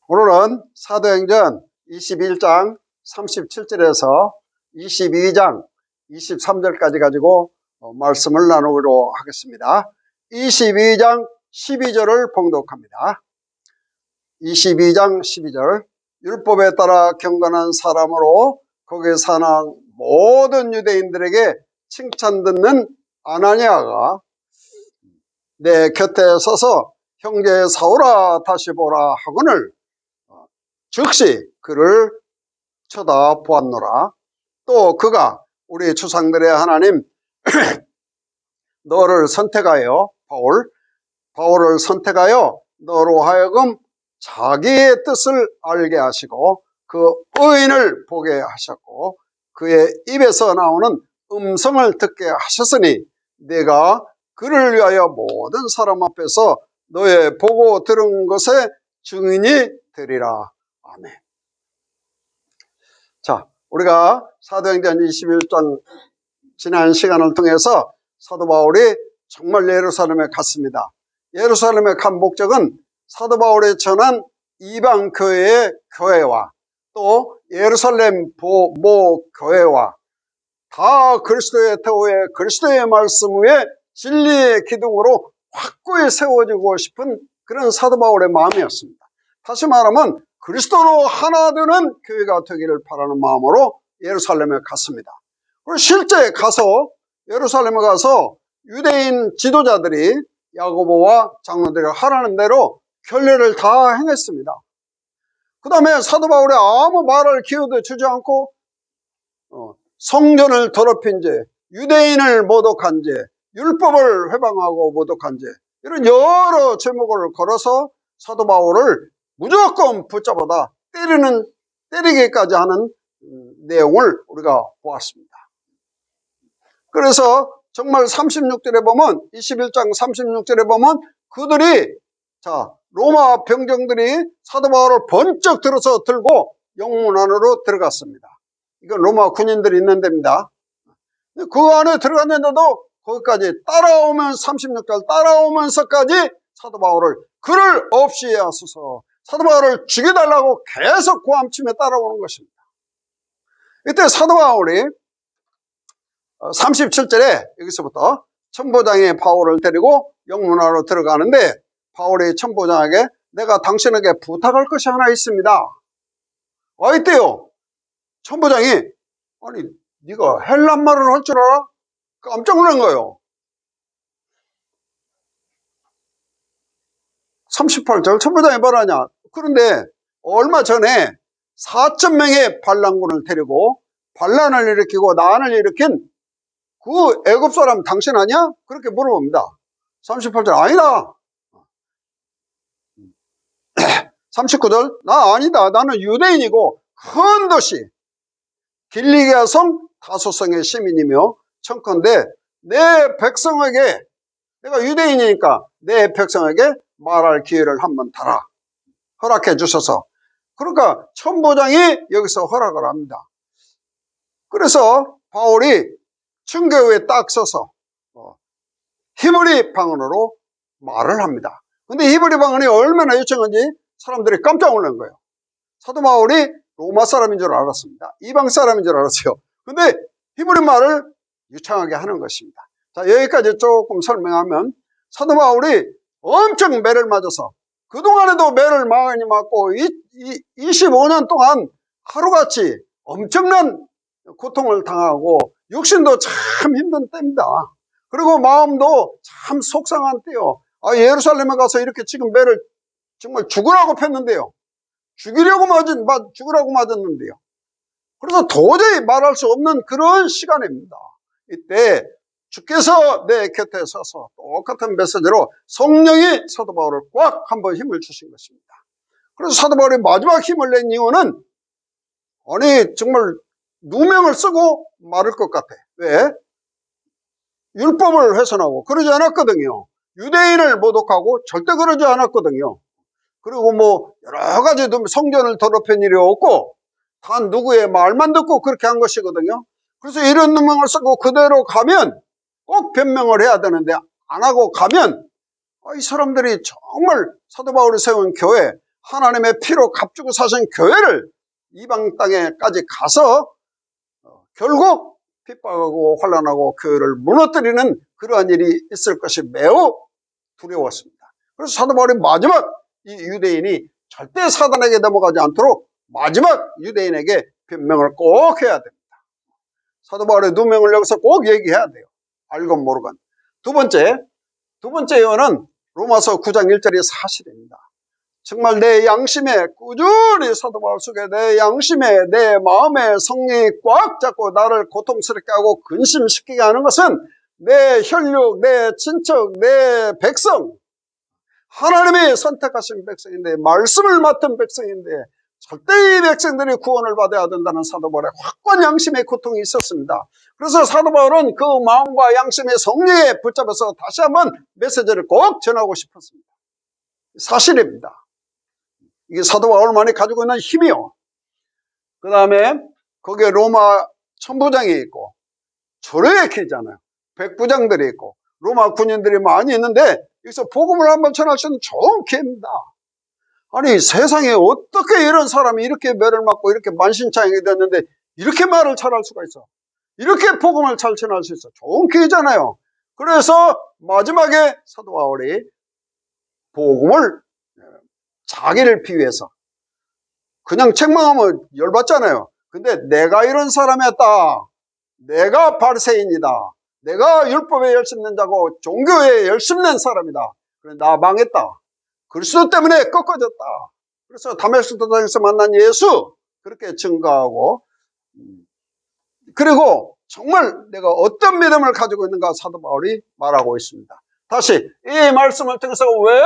오늘은 사도행전 21장 37절에서 22장 23절까지 가지고 말씀을 나누도록 하겠습니다. 22장 12절을 봉독합니다. 22장 12절. 율법에 따라 경건한 사람으로 거기에 사는 모든 유대인들에게 칭찬 듣는 아나니아가 내 곁에 서서 형제 사울아 다시 보라 하거늘 즉시 그를 쳐다보았노라. 또 그가 우리 조상들의 하나님 너를 선택하여 바울을 선택하여 너로 하여금 자기의 뜻을 알게 하시고 그 의인을 보게 하셨고 그의 입에서 나오는 음성을 듣게 하셨으니 내가 그를 위하여 모든 사람 앞에서 너의 보고 들은 것에 증인이 되리라. 아멘. 자, 우리가 사도행전 21장 지난 시간을 통해서 사도 바울이 정말 예루살렘에 갔습니다. 예루살렘에 간 목적은 사도 바울이 전한 이방 교회의 교회와 또 예루살렘 모 교회와 다 그리스도의 태호에 그리스도의 말씀 위에 진리의 기둥으로 확고히 세워지고 싶은 그런 사도 바울의 마음이었습니다. 다시 말하면 그리스도로 하나 되는 교회가 되기를 바라는 마음으로 예루살렘에 갔습니다. 그리고 실제 가서 예루살렘에 가서 유대인 지도자들이 야고보와 장로들이 하라는 대로 결례를 다 행했습니다. 그 다음에 사도 바울이 아무 말할 기회도 주지 않고 성전을 더럽힌 죄, 유대인을 모독한 죄, 율법을 회방하고 모독한 죄, 이런 여러 제목을 걸어서 사도 바울을 무조건 붙잡아다 때리기까지 하는 내용을 우리가 보았습니다. 그래서 정말 36절에 보면 21장 36절에 보면 그들이 로마 병정들이 사도 바울을 번쩍 들어서 들고 영문 안으로 들어갔습니다. 이건 로마 군인들이 있는 데입니다. 그 안에 들어갔는데도 거기까지 따라오면 36절 따라오면서까지 사도 바울을 그를 없이 하소서 사도 바울을 죽여달라고 계속 고함치며 따라오는 것입니다. 이때 사도 바울이 37절에 여기서부터 천부장이 바울을 데리고 영문하러 들어가는데 바울이 천부장에게 내가 당신에게 부탁할 것이 하나 있습니다. 와 있대요. 천부장이 아니 네가 헬란말을 할 줄 알아? 깜짝 놀란 거예요. 38절 천부장이 뭐라냐. 그런데 얼마 전에 4,000명의 반란군을 데리고 반란을 일으키고 난을 일으킨 그 애굽 사람 당신 아니야? 그렇게 물어봅니다. 38절 아니다. 39절 나 아니다. 나는 유대인이고 큰 도시 길리기아 성 다소성의 시민이며 청컨대 내 백성에게 내가 유대인이니까 내 백성에게 말할 기회를 한번 달아 허락해 주셔서 그러니까 천부장이 여기서 허락을 합니다. 그래서 바울이 층교에 딱 서서 히브리 방언으로 말을 합니다. 근데 히브리 방언이 얼마나 유창한지 사람들이 깜짝 놀란 거예요. 사도 바울이 로마 사람인 줄 알았습니다. 이방 사람인 줄 알았어요. 근데 히브리 말을 유창하게 하는 것입니다. 자, 여기까지 조금 설명하면 사도 바울이 엄청 매를 맞아서 그동안에도 매를 많이 맞고 25년 동안 하루같이 엄청난 고통을 당하고 육신도 참 힘든 때입니다. 그리고 마음도 참 속상한 때요. 예루살렘에 가서 이렇게 지금 매를 정말 죽으라고 폈는데요. 죽으라고 맞았는데요. 그래서 도저히 말할 수 없는 그런 시간입니다. 이때 주께서 내 곁에 서서 똑같은 메시지로 성령이 사도 바울을 꽉 한번 힘을 주신 것입니다. 그래서 사도 바울이 마지막 힘을 낸 이유는 아니 정말 누명을 쓰고 말을 것 같아. 왜? 율법을 훼손하고 그러지 않았거든요. 유대인을 모독하고 절대 그러지 않았거든요. 그리고 뭐 여러 가지 성전을 더럽힌 일이 없고 단 누구의 말만 듣고 그렇게 한 것이거든요. 그래서 이런 누명을 쓰고 그대로 가면 꼭 변명을 해야 되는데 안 하고 가면 이 사람들이 정말 사도 바울이 세운 교회 하나님의 피로 값주고 사신 교회를 이방 땅에까지 가서 결국 핍박하고 환난하고 교회를 무너뜨리는 그러한 일이 있을 것이 매우 두려웠습니다. 그래서 사도 바울이 마지막 이 유대인이 절대 사단에게 넘어가지 않도록 마지막 유대인에게 변명을 꼭 해야 됩니다. 사도 바울의 누명을 여기서 꼭 얘기해야 돼요. 알건 모르건. 두 번째 예언은 로마서 9장 1절이 사실입니다. 정말 내 양심에 꾸준히 사도 바울 속에 내 양심에 내 마음에 성령이 꽉 잡고 나를 고통스럽게 하고 근심시키게 하는 것은 내 혈육, 내 친척, 내 백성, 하나님이 선택하신 백성인데 말씀을 맡은 백성인데 절대 이 백성들이 구원을 받아야 된다는 사도 바울의 확고한 양심의 고통이 있었습니다. 그래서 사도 바울은 그 마음과 양심의 성령에 붙잡아서 다시 한번 메시지를 꼭 전하고 싶었습니다. 사실입니다. 이게 사도 바울만이 가지고 있는 힘이요. 그 다음에 거기에 로마 천부장이 있고 조례의 기잖아요. 백부장들이 있고 로마 군인들이 많이 있는데 여기서 복음을 한번 전할 수 있는 좋은 기회입니다. 아니 세상에 어떻게 이런 사람이 이렇게 매를 맞고 이렇게 만신창이게 됐는데 이렇게 말을 잘할 수가 있어. 이렇게 복음을 잘 전할 수 있어. 좋은 기회잖아요. 그래서 마지막에 사도 바울이 복음을 자기를 비유해서 그냥 책망하면 열받잖아요. 근데 내가 이런 사람이었다. 내가 바리새인이다. 내가 율법에 열심낸 자고 종교에 열심낸 사람이다. 그래 나 망했다. 그리스도 때문에 꺾어졌다. 그래서 다메섹 도상에서 만난 예수 그렇게 증거하고 그리고 정말 내가 어떤 믿음을 가지고 있는가 사도 바울이 말하고 있습니다. 다시 이 말씀을 통해서 왜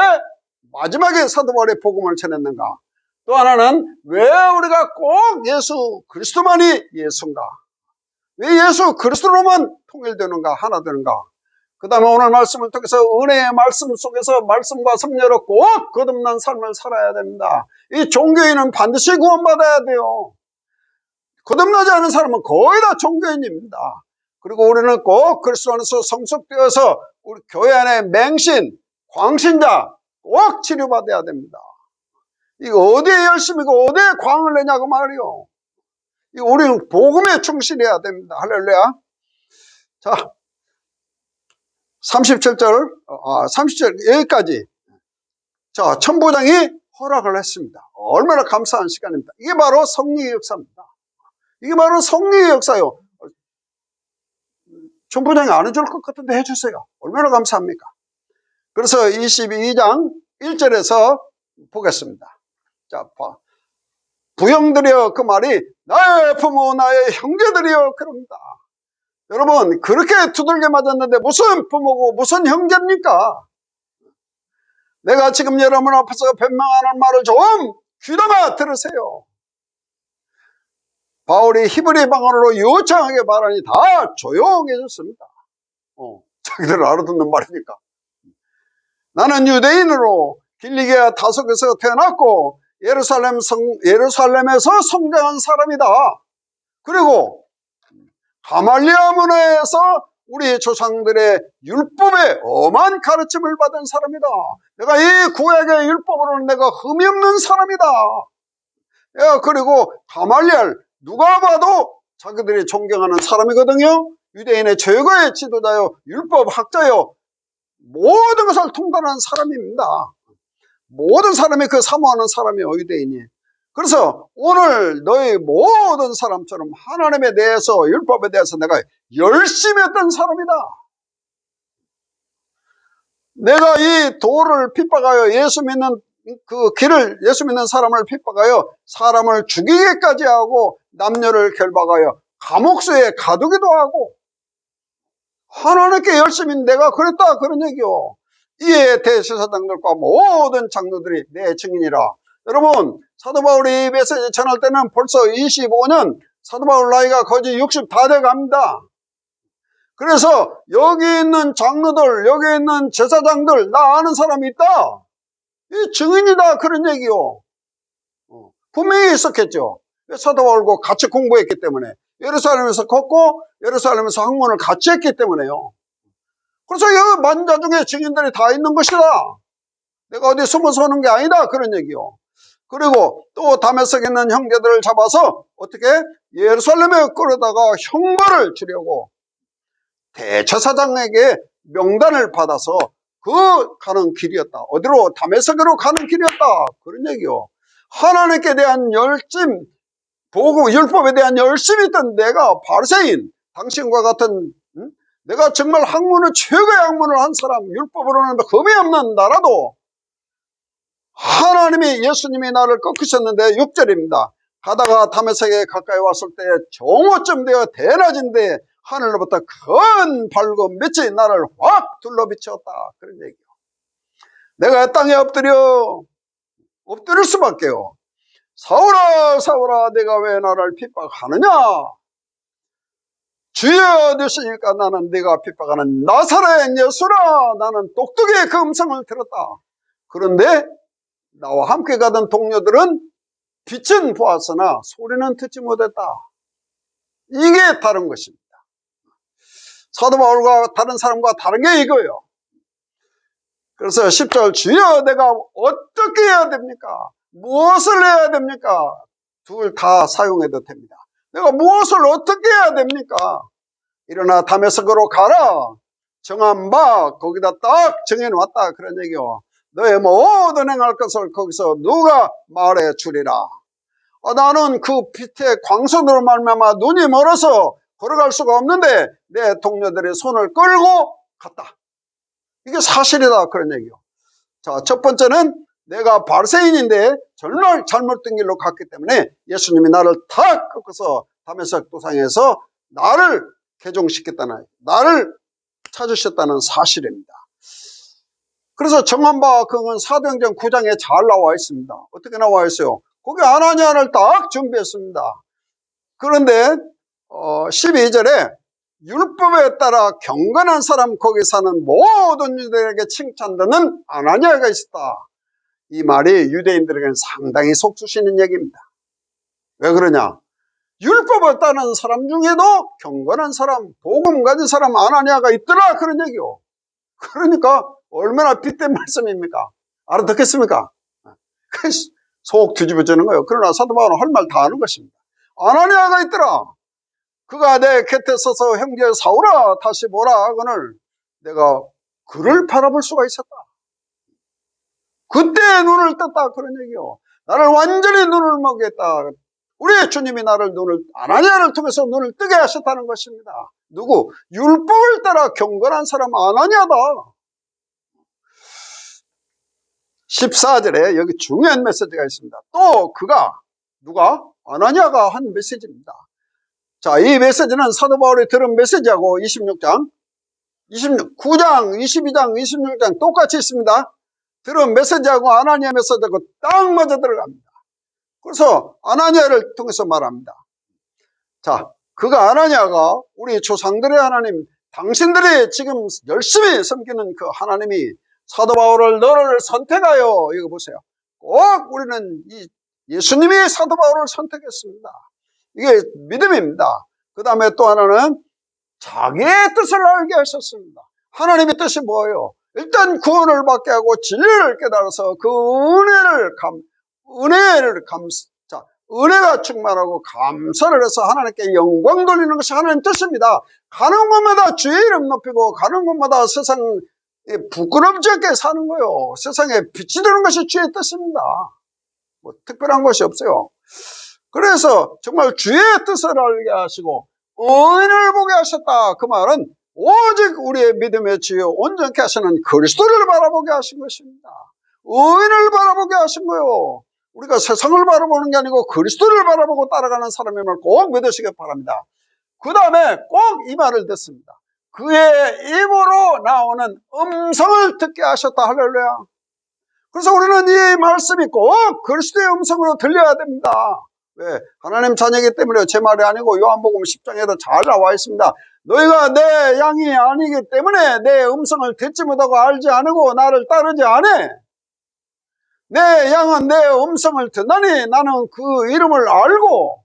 마지막에 사도 바울의 복음을 전했는가? 또 하나는 왜 우리가 꼭 예수 그리스도만이 예수인가? 왜 예수 그리스도로만 통일되는가? 하나 되는가? 그 다음에 오늘 말씀을 통해서 은혜의 말씀 속에서 말씀과 성령으로 꼭 거듭난 삶을 살아야 됩니다. 이 종교인은 반드시 구원받아야 돼요. 거듭나지 않은 사람은 거의 다 종교인입니다. 그리고 우리는 꼭 그리스도 안에서 성숙되어서 우리 교회 안에 맹신, 광신자 꼭 치료받아야 됩니다. 이거 어디에 열심이고 어디에 광을 내냐고 말이요. 우리는 복음에 충실해야 됩니다. 할렐루야. 자, 37절 여기까지. 자, 천부장이 허락을 했습니다. 얼마나 감사한 시간입니다. 이게 바로 성령의 역사입니다. 이게 바로 성령의 역사요. 천부장이 안 해줄 것 같은데 해주세요. 얼마나 감사합니까? 그래서 22장 1절에서 보겠습니다. 자, 봐. 부형들이여 그 말이 나의 부모 나의 형제들이여 그럽니다. 여러분 그렇게 두들겨 맞았는데 무슨 부모고 무슨 형제입니까? 내가 지금 여러분 앞에서 변명하는 말을 좀 귀담아 들으세요. 바울이 히브리 방언으로 유창하게 말하니 다 조용해졌습니다. 자기들 알아듣는 말이니까. 나는 유대인으로 길리기아 다속에서 태어났고 예루살렘에서 성장한 사람이다. 그리고 가말리아 문화에서 우리 조상들의 율법에 엄한 가르침을 받은 사람이다. 내가 이 구약의 율법으로는 내가 흠이 없는 사람이다. 그리고 가말리아 누가 봐도 자기들이 존경하는 사람이거든요. 유대인의 최고의 지도자요, 율법 학자요, 모든 것을 통달하는 사람입니다. 모든 사람이 그 사모하는 사람이요, 유대인이. 그래서 오늘 너희 모든 사람처럼 하나님에 대해서 율법에 대해서 내가 열심히 했던 사람이다. 내가 이 도를 핍박하여 예수 믿는 그 길을 예수 믿는 사람을 핍박하여 사람을 죽이기까지 하고 남녀를 결박하여 감옥수에 가두기도 하고 하나님께 열심히 내가 그랬다 그런 얘기요. 이에 대제사장들과 모든 장로들이 내 증인이라. 여러분 사도 바울이 이 메시지 전할 때는 벌써 25년 사도 바울 나이가 거의 60 다 돼갑니다. 그래서 여기 있는 장로들 여기 있는 제사장들 나 아는 사람이 있다. 이 증인이다 그런 얘기요. 분명히 있었겠죠. 사도 바울과 같이 공부했기 때문에 예루살렘에서 걷고 예루살렘에서 학문을 같이 했기 때문에요. 그래서 여기 만자 중에 증인들이 다 있는 것이다. 내가 어디 숨어서 오는 게 아니다 그런 얘기요. 그리고 또 다메섹에 있는 형제들을 잡아서 어떻게 예루살렘에 끌어다가 형벌을 주려고 대제사장에게 명단을 받아서 그 가는 길이었다. 어디로? 다메섹으로 가는 길이었다. 그런 얘기요. 하나님께 대한 열심, 보고 율법에 대한 열심이 있던 내가 바리새인, 당신과 같은 내가 정말 학문을 최고의 학문을 한 사람, 율법으로는 겁이 없는 나라도 하나님이 예수님이 나를 꺾으셨는데 6절입니다. 가다가 다메섹에 가까이 왔을 때 정오쯤 되어 대낮인데 하늘로부터 큰 밝은 빛이 나를 확 둘러비쳤다. 그런 얘기요. 내가 땅에 엎드릴 수밖에요. 사울아 사울아 내가 왜 나를 핍박하느냐. 주여 되시니까 나는 네가 핍박하는 나사렛 예수라. 나는 똑똑히 그 음성을 들었다. 그런데 나와 함께 가던 동료들은 빛은 보았으나 소리는 듣지 못했다. 이게 다른 것입니다. 사도 바울과 다른 사람과 다른 게 이거예요. 그래서 10절 주여 내가 어떻게 해야 됩니까? 무엇을 해야 됩니까? 둘 다 사용해도 됩니다. 내가 무엇을 어떻게 해야 됩니까? 일어나 다메섹으로 가라. 정한 바 거기다 딱 정해놓았다. 그런 얘기요. 너의 모든 행할 것을 거기서 누가 말해 주리라. 나는 그 빛의 광선으로 말미암아 눈이 멀어서 걸어갈 수가 없는데 내 동료들의 손을 끌고 갔다. 이게 사실이다. 그런 얘기요. 자, 첫 번째는 내가 바리새인인데 정말 잘못된 길로 갔기 때문에 예수님이 나를 탁 꺾어서 다메섹 도상에서 나를 개종시켰다는, 나를 찾으셨다는 사실입니다. 그래서 정한 바 그건 사도행전 9장에 잘 나와 있습니다. 어떻게 나와 있어요? 거기 아나니아를 딱 준비했습니다. 그런데 12절에 율법에 따라 경건한 사람 거기 사는 모든 유대인에게 칭찬받는 아나니아가 있었다. 이 말이 유대인들에게는 상당히 속수시는 얘기입니다. 왜 그러냐? 율법을 따르는 사람 중에도 경건한 사람, 복음 가진 사람 아나니아가 있더라. 그런 얘기요. 그러니까 얼마나 빗된 말씀입니까? 알아듣겠습니까? 속 뒤집어지는 거예요. 그러나 사도 바울은 할 말 다 하는 것입니다. 아나니아가 있더라. 그가 내 곁에 서서 형제 사울아 다시 보라 하거늘 내가 그를 바라볼 수가 있었다. 그때 눈을 떴다. 그런 얘기요. 나를 완전히 눈을 먹였다. 우리의 주님이 나를 아나니아를 통해서 눈을 뜨게 하셨다는 것입니다. 누구? 율법을 따라 경건한 사람 아나니아다. 14절에 여기 중요한 메시지가 있습니다. 또 누가? 아나니아가 한 메시지입니다. 자, 이 메시지는 사도 바울이 들은 메시지하고 9장, 22장, 26장 똑같이 있습니다. 들은 메시지하고 아나니아 메시지하고 딱 맞아 들어갑니다. 그래서 아나니아를 통해서 말합니다. 자, 아나니아가 우리 조상들의 하나님, 당신들이 지금 열심히 섬기는 그 하나님이 사도 바울을 너를 선택하여, 이거 보세요. 꼭 우리는 예수님이 사도 바울을 선택했습니다. 이게 믿음입니다. 그 다음에 또 하나는 자기의 뜻을 알게 하셨습니다. 하나님의 뜻이 뭐예요? 일단 구원을 받게 하고 진리를 깨달아서 그 은혜가 충만하고 감사를 해서 하나님께 영광 돌리는 것이 하나님의 뜻입니다. 가는 곳마다 주의 이름 높이고 가는 곳마다 세상 부끄럽지 않게 사는 거예요. 세상에 빛이 되는 것이 주의 뜻입니다. 뭐 특별한 것이 없어요. 그래서 정말 주의 뜻을 알게 하시고 의인을 보게 하셨다. 그 말은 오직 우리의 믿음의 주여 온전케 하시는 그리스도를 바라보게 하신 것입니다. 의인을 바라보게 하신 거예요. 우리가 세상을 바라보는 게 아니고 그리스도를 바라보고 따라가는 사람임을 꼭 믿으시기 바랍니다. 그 다음에 꼭 이 말을 듣습니다. 그의 입으로 나오는 음성을 듣게 하셨다. 할렐루야. 그래서 우리는 이 말씀이 꼭 그리스도의 음성으로 들려야 됩니다. 왜? 하나님 자녀이기 때문에 제 말이 아니고 요한복음 10장에도 잘 나와 있습니다. 너희가 내 양이 아니기 때문에 내 음성을 듣지 못하고 알지 않고 나를 따르지 않아. 내 양은 내 음성을 듣나니 나는 그 이름을 알고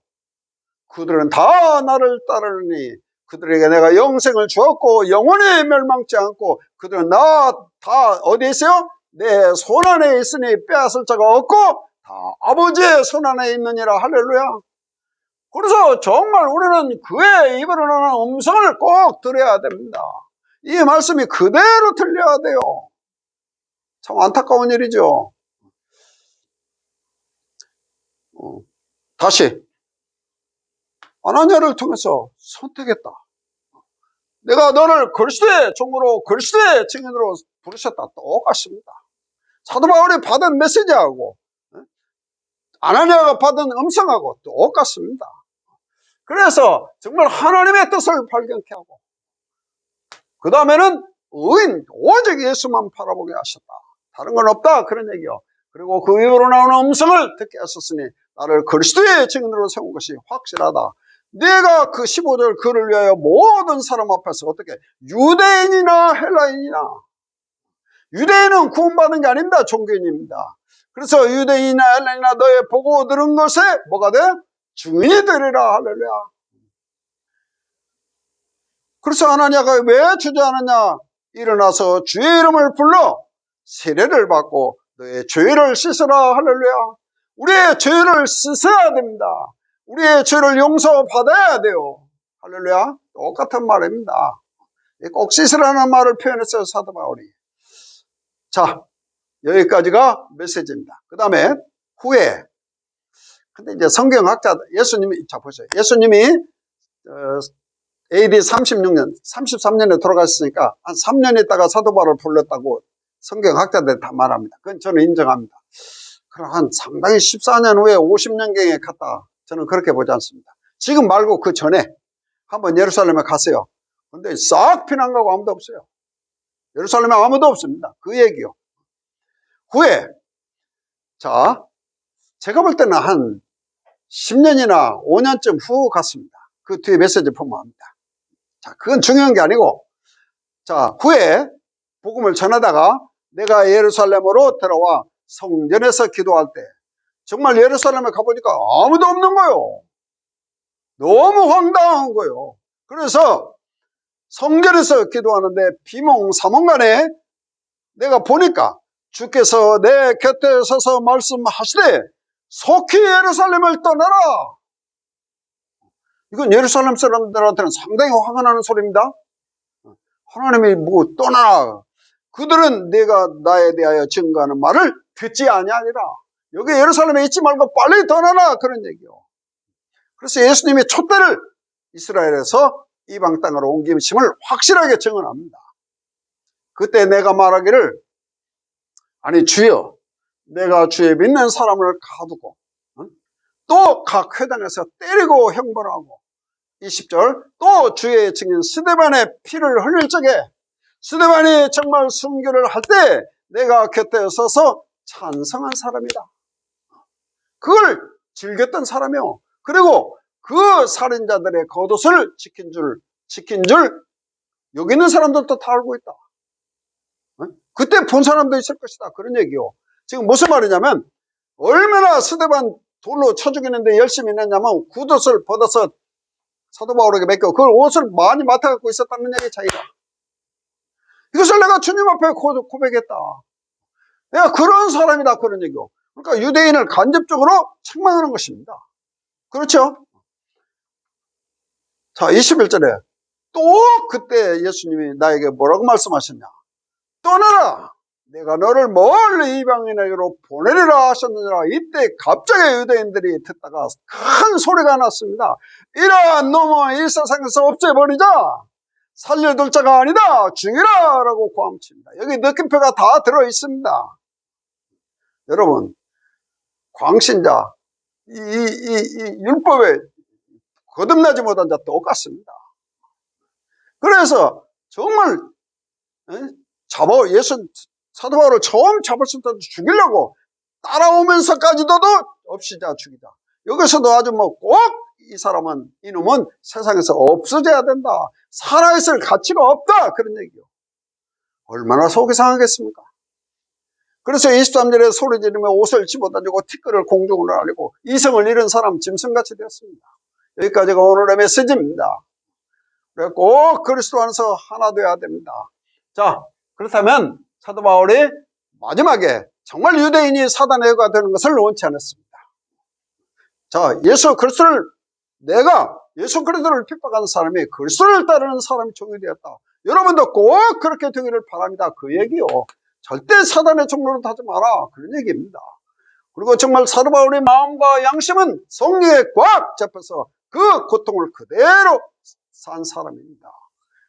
그들은 다 나를 따르니 그들에게 내가 영생을 주었고 영원히 멸망치 않고 그들은 나 다 어디에 있어요? 내 손안에 있으니 빼앗을 자가 없고 다 아버지의 손 안에 있느니라. 할렐루야. 그래서 정말 우리는 그의 입으로 나오는 음성을 꼭 들어야 됩니다. 이 말씀이 그대로 들려야 돼요. 참 안타까운 일이죠. 다시 아나니아를 통해서 선택했다. 내가 너를 그리스도의 종으로 그리스도의 증인으로 부르셨다. 똑같습니다. 사도 바울이 받은 메시지하고 아나니아가 받은 음성하고 똑같습니다. 그래서 정말 하나님의 뜻을 발견케 하고 그 다음에는 의인 오직 예수만 바라보게 하셨다. 다른 건 없다 그런 얘기요. 그리고 그 입으로 나오는 음성을 듣게 하셨으니 나를 그리스도의 증인으로 세운 것이 확실하다. 내가 그 15절 그를 위하여 모든 사람 앞에서 어떻게 유대인이나 헬라인이나 유대인은 구원받는 게 아닙니다. 종교인입니다. 그래서 유대인이나 헬라인이나 너의 보고 들은 것에 뭐가 돼? 증인이 되리라. 할렐루야. 그래서 아나니아가 왜 주저하느냐? 일어나서 주의 이름을 불러 세례를 받고 너의 죄를 씻으라. 할렐루야. 우리의 죄를 씻어야 됩니다. 우리의 죄를 용서받아야 돼요. 할렐루야. 똑같은 말입니다. 꼭 씻으라는 말을 표현했어요. 사도 바울이. 자, 여기까지가 메시지입니다. 그 다음에 후에. 근데 이제 성경학자 예수님이, 자 보세요. 예수님이 AD 36년, 33년에 돌아가셨으니까 한 3년 있다가 사도 바울을 불렀다고 성경학자들이 다 말합니다. 그건 저는 인정합니다. 그럼 한 상당히 14년 후에 50년경에 갔다. 저는 그렇게 보지 않습니다. 지금 말고 그 전에 한번 예루살렘에 가세요. 근데 싹 피난 가고 아무도 없어요. 예루살렘에 아무도 없습니다. 그 얘기요. 후에, 자, 제가 볼 때는 한 10년이나 5년쯤 후 갔습니다. 그 뒤에 메시지 보면 합니다. 자, 그건 중요한 게 아니고, 자, 후에 복음을 전하다가 내가 예루살렘으로 들어와 성전에서 기도할 때 정말 예루살렘에 가보니까 아무도 없는 거예요. 너무 황당한 거예요. 그래서 성전에서 기도하는데 비몽사몽간에 내가 보니까 주께서 내 곁에 서서 말씀하시되 속히 예루살렘을 떠나라. 이건 예루살렘 사람들한테는 상당히 화가 나는 소리입니다. 하나님이 뭐 떠나라. 그들은 내가 나에 대하여 증거하는 말을 듣지 아니하리라. 여기 예루살렘에 있지 말고 빨리 떠나라. 그런 얘기요. 그래서 예수님이 촛대를 이스라엘에서 이방 땅으로 옮기심을 확실하게 증언합니다. 그때 내가 말하기를 아니 주여 내가 주의 믿는 사람을 가두고 또 각 회당에서 때리고 형벌하고 20절 또 주의 증인 스데반의 피를 흘릴 적에 스데반이 정말 순교를 할 때 내가 곁에 서서 찬성한 사람이다. 그걸 즐겼던 사람이요. 그리고 그 살인자들의 겉옷을 지킨 줄 여기 있는 사람들도 다 알고 있다. 그때 본 사람도 있을 것이다. 그런 얘기요. 지금 무슨 말이냐면 얼마나 스데반 돌로 쳐 죽이는데 열심히 했냐면 굿옷을 벗어서 사도 바울에게 맡겨 그걸 옷을 많이 맡아갖고 있었다는 얘기 자기가. 이것을 내가 주님 앞에 고백했다. 내가 그런 사람이다. 그런 얘기요. 그러니까 유대인을 간접적으로 책망하는 것입니다. 그렇죠? 자, 21절에 또 그때 예수님이 나에게 뭐라고 말씀하셨냐? 떠나라! 내가 너를 멀리 이방인에게로 보내리라 하셨느니라. 이때 갑자기 유대인들이 듣다가 큰 소리가 났습니다. 이러한 놈은 이 세상에서 없애버리자. 살려둘 자가 아니다. 죽이라 라고 고함칩니다. 여기 느낌표가 다 들어있습니다. 여러분 광신자 이 율법에 거듭나지 못한 자 똑같습니다. 그래서 정말 예수 사도 바울을 처음 잡았을 때도 죽이려고 따라오면서까지도 없이자 죽이자. 여기서도 아주 꼭 이 사람은 이놈은 세상에서 없어져야 된다. 살아있을 가치가 없다. 그런 얘기요. 얼마나 속이 상하겠습니까? 그래서 23절에 소리 지르며 옷을 집어던지고 티끌을 공중으로 날리고 이성을 잃은 사람 짐승같이 되었습니다. 여기까지가 오늘의 메시지입니다. 꼭 그리스도 안에서 하나 되어야 됩니다. 자, 그렇다면 사도 바울이 마지막에 정말 유대인이 사단의 애가 되는 것을 원치 않았습니다. 자, 예수 그리스도를 핍박하는 사람이 그리스도를 따르는 사람이 종이 되었다. 여러분도 꼭 그렇게 되기를 바랍니다. 그 얘기요. 절대 사단의 종로로 하지 마라. 그런 얘기입니다. 그리고 정말 사도 바울의 마음과 양심은 성령에 꽉 잡혀서 그 고통을 그대로 산 사람입니다.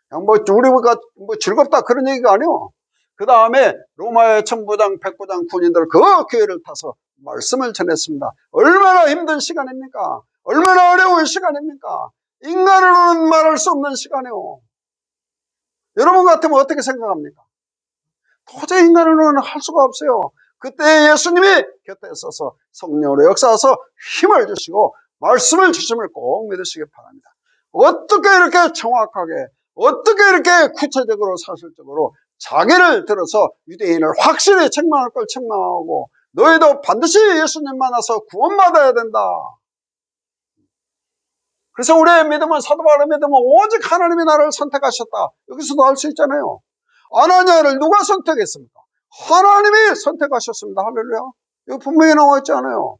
그냥 우리가 즐겁다 그런 얘기가 아니요. 그 다음에 로마의 천부장, 백부장, 군인들 그 교회를 타서 말씀을 전했습니다. 얼마나 힘든 시간입니까? 얼마나 어려운 시간입니까? 인간으로는 말할 수 없는 시간이요. 여러분 같으면 어떻게 생각합니까? 도저히 인간으로는 할 수가 없어요. 그때 예수님이 곁에 서서 성령으로 역사하셔서 힘을 주시고 말씀을 주심을 꼭 믿으시기 바랍니다. 어떻게 이렇게 정확하게, 어떻게 이렇게 구체적으로 사실적으로 자기를 들어서 유대인을 확실히 책망할 걸 책망하고 너희도 반드시 예수님 만나서 구원받아야 된다. 그래서 우리의 믿음은, 사도 바울의 믿음은 오직 하나님이 나를 선택하셨다. 여기서도 알 수 있잖아요. 아나니아를 누가 선택했습니까? 하나님이 선택하셨습니다. 할렐루야. 여기 분명히 나와 있잖아요.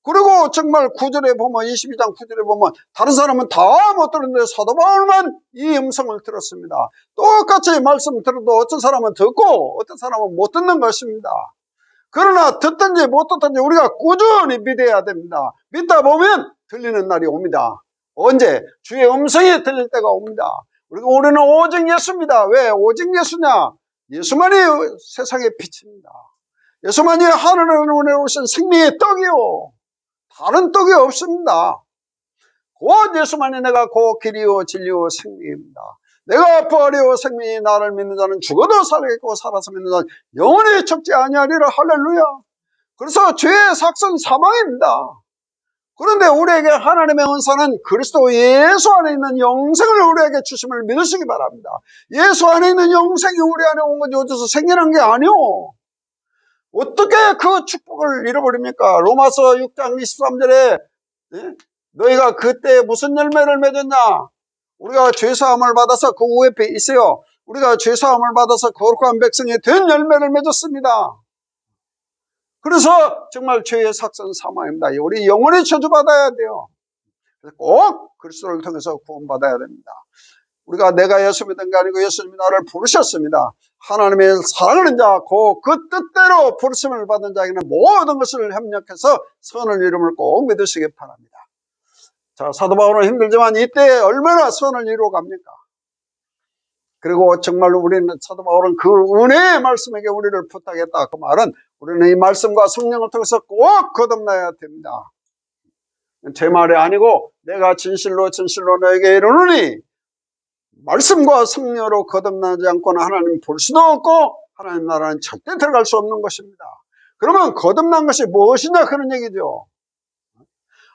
그리고 정말 9절에 보면, 22장 9절에 보면 다른 사람은 다 못 들었는데 사도 바울만 이 음성을 들었습니다. 똑같이 말씀 들어도 어떤 사람은 듣고 어떤 사람은 못 듣는 것입니다. 그러나 듣든지 못 듣든지 우리가 꾸준히 믿어야 됩니다. 믿다 보면 들리는 날이 옵니다. 언제? 주의 음성이 들릴 때가 옵니다. 그리고 우리는 오직 예수입니다. 왜? 오직 예수냐? 예수만이 세상의 빛입니다. 예수만이 하늘에 오신 생명의 떡이요. 다른 떡이 없습니다. 곧 예수만이 내가 곧 길이요 진리요 생명입니다. 내가 부활이요 생명이 나를 믿는 자는 죽어도 살겠고 살아서 믿는 자는 영원히 죽지 아니하리라. 할렐루야. 그래서 죄의 삭은 사망입니다. 그런데 우리에게 하나님의 은사는 그리스도 예수 안에 있는 영생을 우리에게 주심을 믿으시기 바랍니다. 예수 안에 있는 영생이 우리 안에 온 거지 어디서 생겨난 게 아니오. 어떻게 그 축복을 잃어버립니까? 로마서 6장 23절에 너희가 그때 무슨 열매를 맺었냐? 우리가 죄사함을 받아서 그 후에 있어요. 우리가 죄사함을 받아서 거룩한 백성이 된 열매를 맺었습니다. 그래서 정말 죄의 삭선 사망입니다. 우리 영원히 저주받아야 돼요. 그래서 꼭 그리스도를 통해서 구원받아야 됩니다. 우리가 내가 예수 믿은 게 아니고 예수님이 나를 부르셨습니다. 하나님의 사랑하는 자, 그 뜻대로 부르심을 받은 자에게는 모든 것을 협력해서 선을 이룸을 꼭 믿으시기 바랍니다. 자, 사도 바울은 힘들지만 이때 얼마나 선을 이루어갑니까? 그리고 정말 우리는, 사도 바울은 그 은혜의 말씀에게 우리를 부탁했다. 그 말은 우리는 이 말씀과 성령을 통해서 꼭 거듭나야 됩니다. 제 말이 아니고 내가 진실로 너에게 이르노니 말씀과 성령으로 거듭나지 않고는 하나님 볼 수도 없고 하나님 나라는 절대 들어갈 수 없는 것입니다. 그러면 거듭난 것이 무엇이냐 그런 얘기죠.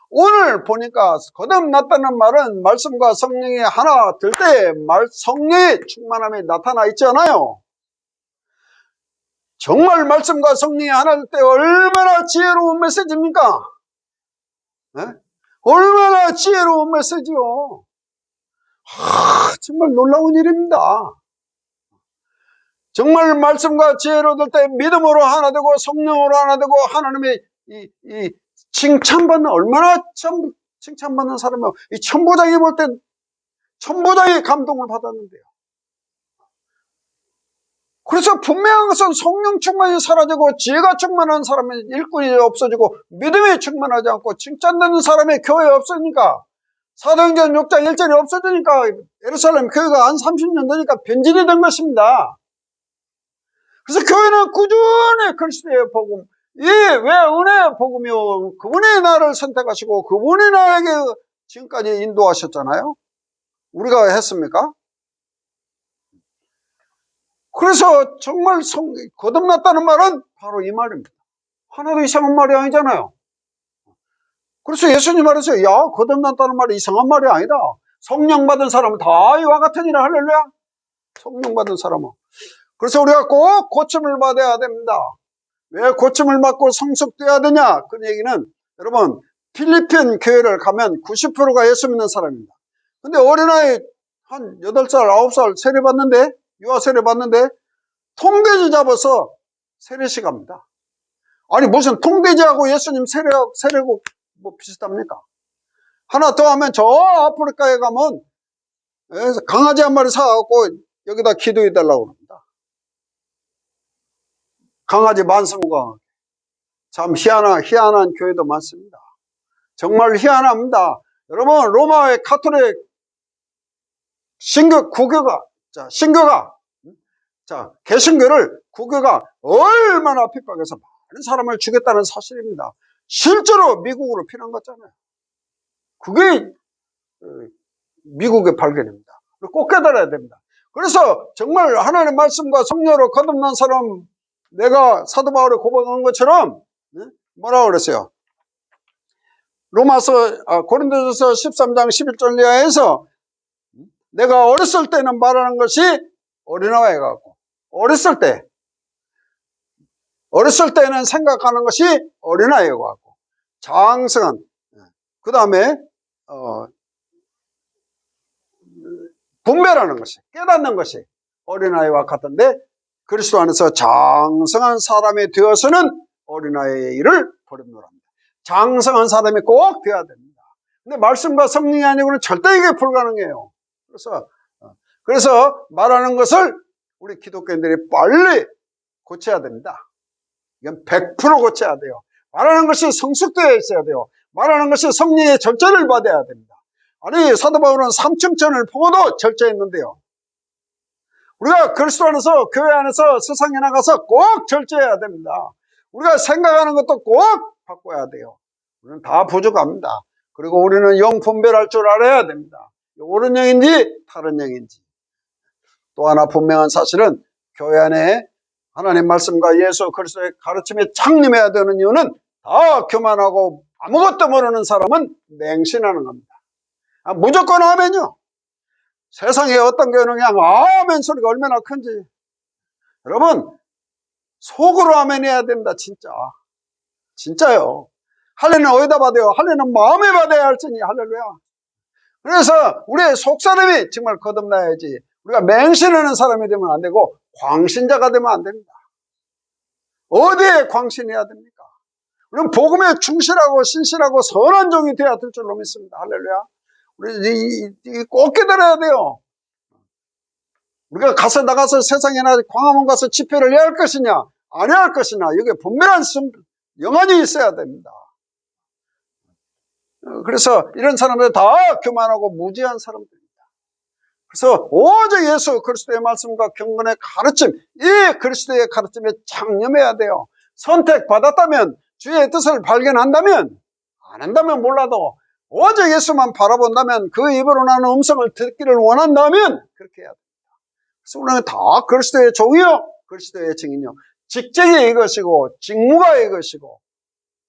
오늘 보니까 거듭났다는 말은 말씀과 성령이 하나 될 때 성령의 충만함이 나타나 있잖아요. 정말 말씀과 성령이 하나 될 때 얼마나 지혜로운 메시지입니까? 네? 얼마나 지혜로운 메시지요. 정말 놀라운 일입니다. 정말 말씀과 지혜로 될 때 믿음으로 하나 되고 성령으로 하나 되고 하나님의 이 칭찬받는, 얼마나 칭찬받는 사람이요. 이 천부장이 볼 땐 천부장이 감동을 받았는데요. 그래서 분명한 것은 성령 충만이 사라지고 지혜가 충만한 사람의 일꾼이 없어지고 믿음이 충만하지 않고 칭찬되는 사람의 교회 없으니까, 사도행전 6장 1절이 없어지니까 예루살렘 교회가 한 30년 되니까 변질이 된 것입니다. 그래서 교회는 꾸준히 그리스도의 복음, 왜 은혜의 복음이요, 그분이 나를 선택하시고 그분이 나에게 지금까지 인도하셨잖아요. 우리가 했습니까? 그래서 정말 거듭났다는 말은 바로 이 말입니다. 하나도 이상한 말이 아니잖아요. 그래서 예수님 말했어요. 야, 거듭났다는 말이 이상한 말이 아니다. 성령 받은 사람은 다 이와 같으니라. 할렐루야. 성령 받은 사람은. 그래서 우리가 꼭 고침을 받아야 됩니다. 왜 고침을 받고 성숙돼야 되냐? 그 얘기는, 여러분, 필리핀 교회를 가면 90%가 예수 믿는 사람입니다. 근데 어린아이 한 8살, 9살 세례 받는데, 유아 세례 받는데 통돼지 잡아서 세례식 합니다. 아니 무슨 통돼지하고 예수님 세례고 뭐 비슷합니까? 하나 더 하면 저 아프리카에 가면 강아지 한 마리 사갖고 여기다 기도해 달라고 합니다. 강아지 만성과 참 희한한 교회도 많습니다. 정말 희한합니다. 여러분 로마의 가톨릭 개신교를 국교가 얼마나 핍박해서 많은 사람을 죽였다는 사실입니다. 실제로 미국으로 피난 갔잖아요. 그게 미국의 발견입니다. 꼭 깨달아야 됩니다. 그래서 정말 하나님의 말씀과 성령으로 거듭난 사람, 내가 사도 바울이 고백한 것처럼 뭐라고 그랬어요? 고린도전서 13장 11절 이하에서 내가 어렸을 때는 말하는 것이 어린아이가 같고, 어렸을 때는 생각하는 것이 어린아이가 같고, 장성한, 그 다음에 분별하는 것이, 깨닫는 것이 어린아이와 같은데, 그리스도 안에서 장성한 사람이 되어서는 어린아이의 일을 버림노랍니다. 장성한 사람이 꼭 되어야 됩니다. 근데 말씀과 성령이 아니고는 절대 이게 불가능해요. 그래서 말하는 것을 우리 기독교인들이 빨리 고쳐야 됩니다. 이건 100% 고쳐야 돼요. 말하는 것이 성숙되어 있어야 돼요. 말하는 것이 성령의 절제를 받아야 됩니다. 아니 사도 바울은 삼층천을 보고도 절제했는데요. 우리가 그리스도 안에서, 교회 안에서, 세상에 나가서 꼭 절제해야 됩니다. 우리가 생각하는 것도 꼭 바꿔야 돼요. 우리는 다 부족합니다. 그리고 우리는 영 분별할 줄 알아야 됩니다. 옳은 영인지 다른 영인지. 또 하나 분명한 사실은 교회 안에 하나님 말씀과 예수 그리스도의 가르침에 창림해야 되는 이유는 다 교만하고 아무것도 모르는 사람은 맹신하는 겁니다. 무조건 아멘요. 세상에 어떤 교회는 그냥 아멘 소리가 얼마나 큰지. 여러분 속으로 아멘 해야 됩니다. 진짜요. 할례는 어디다 받아요? 할례는 마음에 받아야 할지니. 할렐루야. 그래서 우리의 속사람이 정말 거듭나야지. 우리가 맹신하는 사람이 되면 안 되고 광신자가 되면 안 됩니다. 어디에 광신해야 됩니까? 우리는 복음에 충실하고 신실하고 선한 종이 되어야 될 줄로 믿습니다. 할렐루야. 우리 꼭 깨달아야 돼요. 우리가 나가서 세상에나 광화문 가서 집회를 해야 할 것이냐 안 해야 할 것이냐, 여기에 분명한 영안이 있어야 됩니다. 그래서 이런 사람들 다 교만하고 무지한 사람들입니다. 그래서 오직 예수 그리스도의 말씀과 경건의 가르침, 이 그리스도의 가르침에 창념해야 돼요. 선택받았다면, 주의 뜻을 발견한다면, 안 한다면 몰라도 오직 예수만 바라본다면, 그 입으로 나는 음성을 듣기를 원한다면 그렇게 해야 됩니다. 그래서 우리는 다 그리스도의 종이요, 그리스도의 증인이요, 직책이 이것이고 직무가 이것이고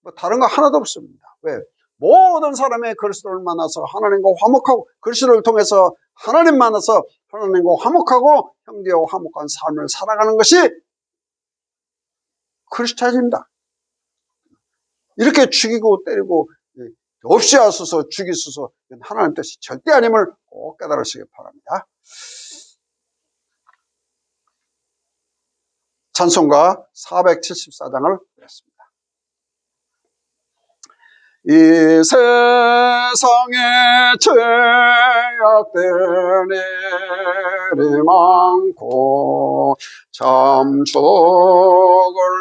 뭐 다른 거 하나도 없습니다. 왜? 모든 사람의 그리스도를 만나서 하나님과 화목하고, 그리스도를 통해서 하나님 만나서 하나님과 화목하고 형제와 화목한 삶을 살아가는 것이 크리스찬입니다. 이렇게 죽이고 때리고 없이 하소서 죽이소서, 하나님 뜻이 절대 아님을 꼭 깨달으시기 바랍니다. 찬송가 474장을 드렸습니다. 이 세상에 죄악된 일이 많고 참 죽을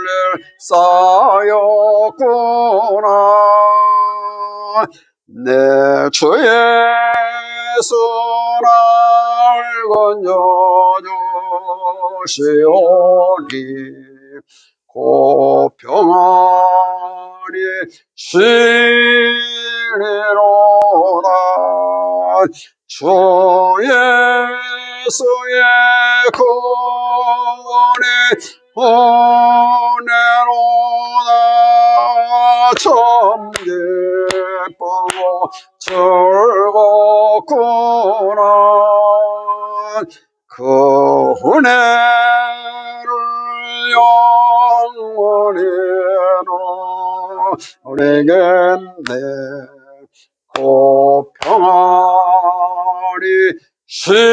일 쌓였구나. 내 주 예수 날건 여주시오니 고 평안이 시리로다. 주 예수의 구원이 은혜로다. 참 기쁘고 즐겁구나. 그 은혜를 영원히 누리겠네. 고 평안이 시리로다.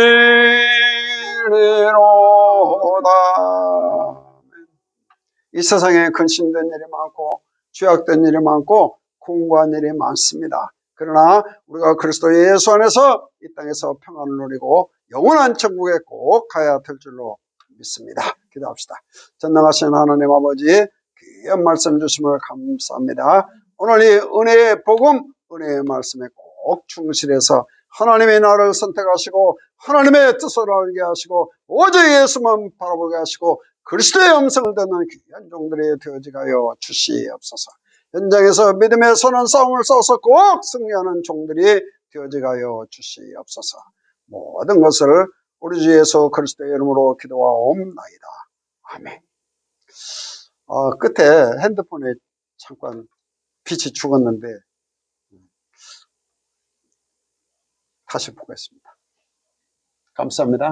이 세상에 근심된 일이 많고 죄악된 일이 많고 공고한 일이 많습니다. 그러나 우리가 그리스도 예수 안에서 이 땅에서 평안을 누리고 영원한 천국에 꼭 가야 될 줄로 믿습니다. 기도합시다. 전능하신 하나님 아버지, 귀한 말씀 주심을 감사합니다. 오늘 이 은혜의 복음, 은혜의 말씀에 꼭 충실해서 하나님의 나라를 선택하시고 하나님의 뜻을 알게 하시고 오직 예수만 바라보게 하시고 그리스도의 음성을 듣는 귀한 종들이 되어지게 하여 주시옵소서. 현장에서 믿음의 선한 싸움을 싸워서 꼭 승리하는 종들이 되어지게 하여 주시옵소서. 모든 것을 우리 주 예수 그리스도의 이름으로 기도하옵나이다. 아멘. 끝에 핸드폰에 잠깐 빛이 죽었는데 다시 보겠습니다. 감사합니다.